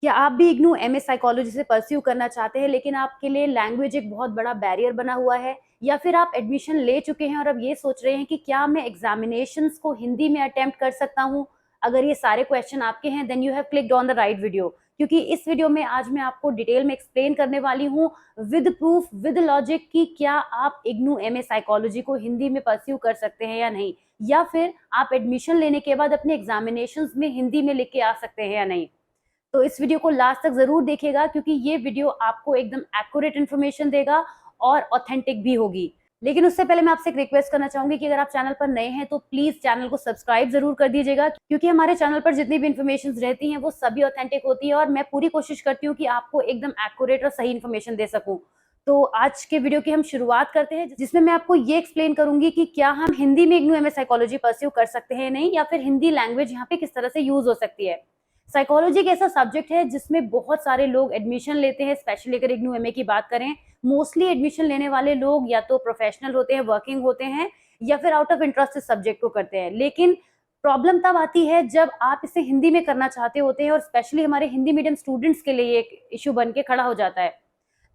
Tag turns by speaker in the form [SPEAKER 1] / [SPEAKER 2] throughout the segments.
[SPEAKER 1] क्या आप भी इग्नू एमए साइकोलॉजी से परस्यू करना चाहते हैं लेकिन आपके लिए लैंग्वेज एक बहुत बड़ा बैरियर बना हुआ है, या फिर आप एडमिशन ले चुके हैं और अब ये सोच रहे हैं कि क्या मैं एग्जामिनेशंस को हिंदी में अटेम्प्ट कर सकता हूं? अगर ये सारे क्वेश्चन आपके हैं then you have clicked on the right video, क्योंकि इस वीडियो में आज मैं आपको डिटेल में एक्सप्लेन करने वाली हूँ विद प्रूफ विद लॉजिक कि क्या आप इग्नू एमए साइकोलॉजी को हिंदी में परस्यू कर सकते हैं या नहीं, या फिर आप एडमिशन लेने के बाद अपने एग्जामिनेशंस में हिंदी में लिख के आ सकते हैं या नहीं। तो इस वीडियो को लास्ट तक जरूर देखिएगा, क्योंकि ये वीडियो आपको एकदम एक्यूरेट इन्फॉर्मेशन देगा और ऑथेंटिक भी होगी। लेकिन उससे पहले मैं आपसे एक रिक्वेस्ट करना चाहूंगी कि अगर आप चैनल पर नए हैं तो प्लीज चैनल को सब्सक्राइब जरूर कर दीजिएगा, क्योंकि हमारे चैनल पर जितनी भी इन्फॉर्मेशन रहती हैं वो सभी ऑथेंटिक होती है और मैं पूरी कोशिश करती हूँ कि आपको एकदम एक्यूरेट और सही इन्फॉर्मेशन दे सकूं। तो आज के वीडियो की हम शुरुआत करते हैं, जिसमें मैं आपको ये एक्सप्लेन करूंगी कि क्या हम हिंदी में इग्नू एमए साइकोलॉजी परस्यू कर सकते हैं नहीं, या फिर हिंदी लैंग्वेज यहाँ पे किस तरह से यूज हो सकती है। साइकोलॉजी एक ऐसा सब्जेक्ट है जिसमें बहुत सारे लोग एडमिशन लेते हैं, स्पेशली अगर इग्नू एमए की बात करें। मोस्टली एडमिशन लेने वाले लोग या तो प्रोफेशनल होते हैं, वर्किंग होते हैं, या फिर आउट ऑफ इंटरेस्ट इस सब्जेक्ट को करते हैं। लेकिन प्रॉब्लम तब आती है जब आप इसे हिंदी में करना चाहते होते हैं, और स्पेशली हमारे हिंदी मीडियम स्टूडेंट्स के लिए एक इशू बन के खड़ा हो जाता है।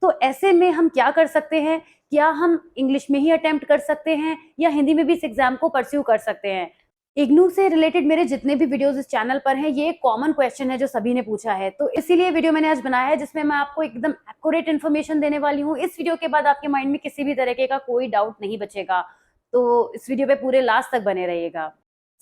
[SPEAKER 1] तो ऐसे में हम क्या कर सकते हैं? क्या हम इंग्लिश में ही अटेम्प्ट कर सकते हैं या हिंदी में भी इस एग्जाम को परस्यू कर सकते हैं? इग्नू से रिलेटेड मेरे जितने भी वीडियोस इस चैनल पर हैं, ये एक कॉमन क्वेश्चन है जो सभी ने पूछा है, तो इसीलिए वीडियो मैंने आज बनाया है, जिसमें मैं आपको एकदम एक्यूरेट इन्फॉर्मेशन देने वाली हूँ। इस वीडियो के बाद आपके माइंड में किसी भी तरीके का कोई डाउट नहीं बचेगा, तो इस वीडियो पे पूरे लास्ट तक बने रहिएगा।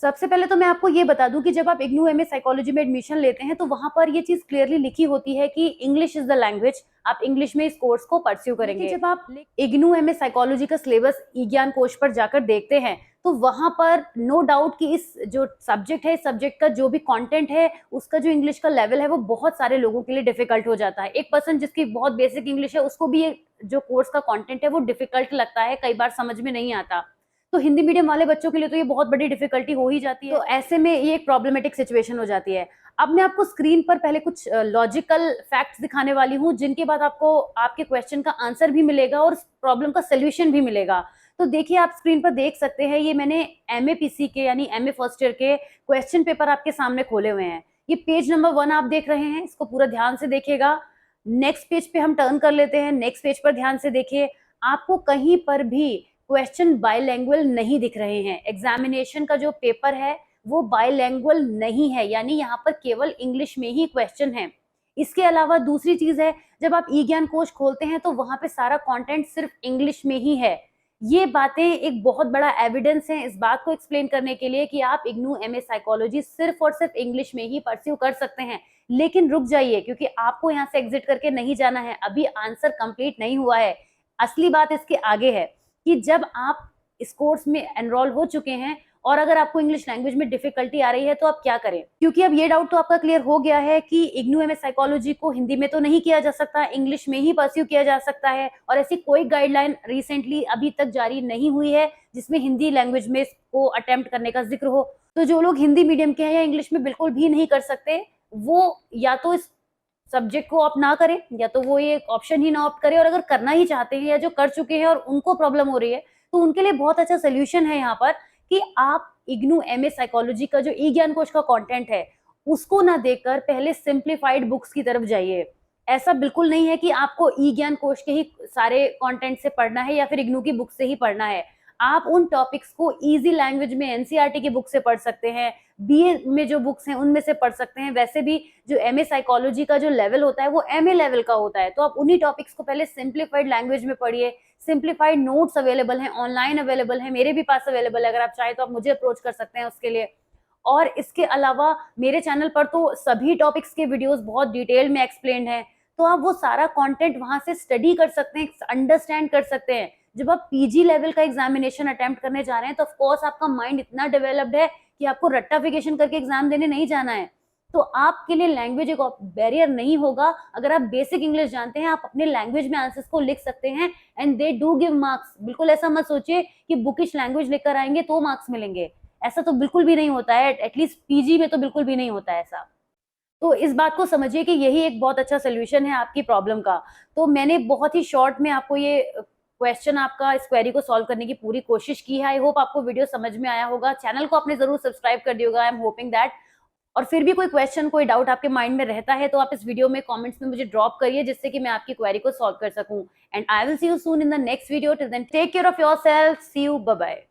[SPEAKER 1] सबसे पहले तो मैं आपको ये बता दूं कि जब आप इग्नू एमए साइकोलॉजी में एडमिशन लेते हैं तो वहां पर ये चीज क्लियरली लिखी होती है कि इंग्लिश इज द लैंग्वेज, आप इंग्लिश में इस कोर्स को परस्यू करेंगे। जब आप इग्नू एमए साइकोलॉजी का सिलेबस ई ज्ञान कोश पर जाकर देखते हैं तो वहां पर नो डाउट कि इस जो सब्जेक्ट है, इस सब्जेक्ट का जो भी कंटेंट है, उसका जो इंग्लिश का लेवल है वो बहुत सारे लोगों के लिए डिफिकल्ट हो जाता है। एक पर्सन जिसकी बहुत बेसिक इंग्लिश है उसको भी ये जो कोर्स का कंटेंट है वो डिफिकल्ट लगता है, कई बार समझ में नहीं आता। तो हिंदी मीडियम वाले बच्चों के लिए तो ये बहुत बड़ी डिफिकल्टी हो ही जाती है, तो ऐसे में ये एक प्रॉब्लमेटिक सिचुएशन हो जाती है। अब मैं आपको स्क्रीन पर पहले कुछ लॉजिकल फैक्ट्स दिखाने वाली हूँ, जिनके बाद आपको आपके क्वेश्चन का आंसर भी मिलेगा और प्रॉब्लम का सोल्यूशन भी मिलेगा। तो देखिए, आप स्क्रीन पर देख सकते हैं, ये मैंने एमएपीसी के यानी एमए फर्स्ट ईयर के क्वेश्चन पेपर आपके सामने खोले हुए हैं। ये पेज नंबर 1 आप देख रहे हैं, इसको पूरा ध्यान से देखिएगा। नेक्स्ट पेज पे हम टर्न कर लेते हैं, नेक्स्ट पेज पर ध्यान से देखिए। आपको कहीं पर भी क्वेश्चन बायलैंग्वेज नहीं दिख रहे हैं। एग्जामिनेशन का जो पेपर है वो बायलैंग्वेज नहीं है, यानी यहाँ पर केवल इंग्लिश में ही क्वेश्चन है। इसके अलावा दूसरी चीज है, जब आप ई ज्ञान कोश खोलते हैं तो वहां पे सारा कंटेंट सिर्फ इंग्लिश में ही है। ये बातें एक बहुत बड़ा एविडेंस है इस बात को एक्सप्लेन करने के लिए कि आप इग्नू एमए साइकोलॉजी सिर्फ और सिर्फ इंग्लिश में ही परस्यू कर सकते हैं। लेकिन रुक जाइए, क्योंकि आपको यहाँ से एग्जिट करके नहीं जाना है, अभी आंसर कंप्लीट नहीं हुआ है। असली बात इसके आगे है कि जब आप इस कोर्स में एनरोल हो चुके हैं और अगर आपको इंग्लिश लैंग्वेज में डिफिकल्टी आ रही है तो आप क्या करें, क्योंकि अब ये डाउट तो आपका क्लियर हो गया है कि इग्नू एमए साइकोलॉजी को हिंदी में तो नहीं किया जा सकता, इंग्लिश में ही परस्यू किया जा सकता है, और ऐसी कोई गाइडलाइन रिसेंटली अभी तक जारी नहीं हुई है जिसमें हिंदी लैंग्वेज में इसको अटेम्प्ट करने का जिक्र हो। तो जो लोग हिंदी मीडियम के हैं या इंग्लिश में बिल्कुल भी नहीं कर सकते, वो या तो इस सब्जेक्ट को ऑप्ट ना करें, या तो वो ये ऑप्शन ही ना ऑप्ट करें, और अगर करना ही चाहते हैं या जो कर चुके हैं और उनको प्रॉब्लम हो रही है, तो उनके लिए बहुत अच्छा सोल्यूशन है यहाँ पर कि आप इग्नू एमए साइकोलॉजी का जो ई ज्ञान कोश का कंटेंट है उसको ना देखकर पहले सिंप्लीफाइड बुक्स की तरफ जाइए। ऐसा बिल्कुल नहीं है कि आपको ई ज्ञान कोश के ही सारे कंटेंट से पढ़ना है या फिर इग्नू की बुक से ही पढ़ना है। आप उन टॉपिक्स को इजी लैंग्वेज में एनसीईआरटी की बुक से पढ़ सकते हैं, बीए में जो बुक्स हैं उनमें से पढ़ सकते हैं। वैसे भी जो एमए साइकोलॉजी का जो लेवल होता है वो एमए लेवल का होता है, तो आप उन्हीं टॉपिक्स को पहले सिंप्लीफाइड लैंग्वेज में पढ़िए। सिंप्लीफाइड नोट्स अवेलेबल हैं, ऑनलाइन अवेलेबल है, मेरे भी पास अवेलेबल है, अगर आप चाहें तो आप मुझे अप्रोच कर सकते हैं उसके लिए। और इसके अलावा मेरे चैनल पर तो सभी टॉपिक्स के वीडियोस बहुत डिटेल में एक्सप्लेन्ड हैं, तो आप वो सारा कंटेंट वहां से स्टडी कर सकते हैं, अंडरस्टैंड कर सकते हैं। जब आप पीजी लेवल का एग्जामिनेशन अटेम्प्ट करने जा रहे हैं तो ऑफ कोर्स आपका माइंड इतना डेवलप्ड है कि आपको रट्टाफिकेशन करके एग्जाम देने नहीं जाना है, तो आपके लिए लैंग्वेज एक बैरियर नहीं होगा। अगर आप बेसिक इंग्लिश जानते हैं, आप अपने लैंग्वेज में आंसर्स को लिख सकते हैं and they do give marks. बिल्कुल ऐसा मत सोचिए कि बुकिश लैंग्वेज लेकर आएंगे तो मार्क्स मिलेंगे, ऐसा तो बिल्कुल भी नहीं होता है, एटलीस्ट पीजी में तो बिल्कुल भी नहीं होता है ऐसा। तो इस बात को समझिए कि यही एक बहुत अच्छा सोल्यूशन है आपकी प्रॉब्लम का। तो मैंने बहुत ही शॉर्ट में आपको ये क्वेश्चन, आपका इस क्वेरी को सॉल्व करने की पूरी कोशिश की है। आई होप आपको वीडियो समझ में आया होगा। चैनल को आपने जरूर सब्सक्राइब कर दिया होगा, आई एम होपिंग दैट। और फिर भी कोई क्वेश्चन, कोई डाउट आपके माइंड में रहता है तो आप इस वीडियो में कमेंट्स में मुझे ड्रॉप करिए, जिससे कि मैं आपकी क्वेरी को सॉल्व कर सकूं। And I will see you soon in the next video. Till then take care of yourself, see you, bye bye.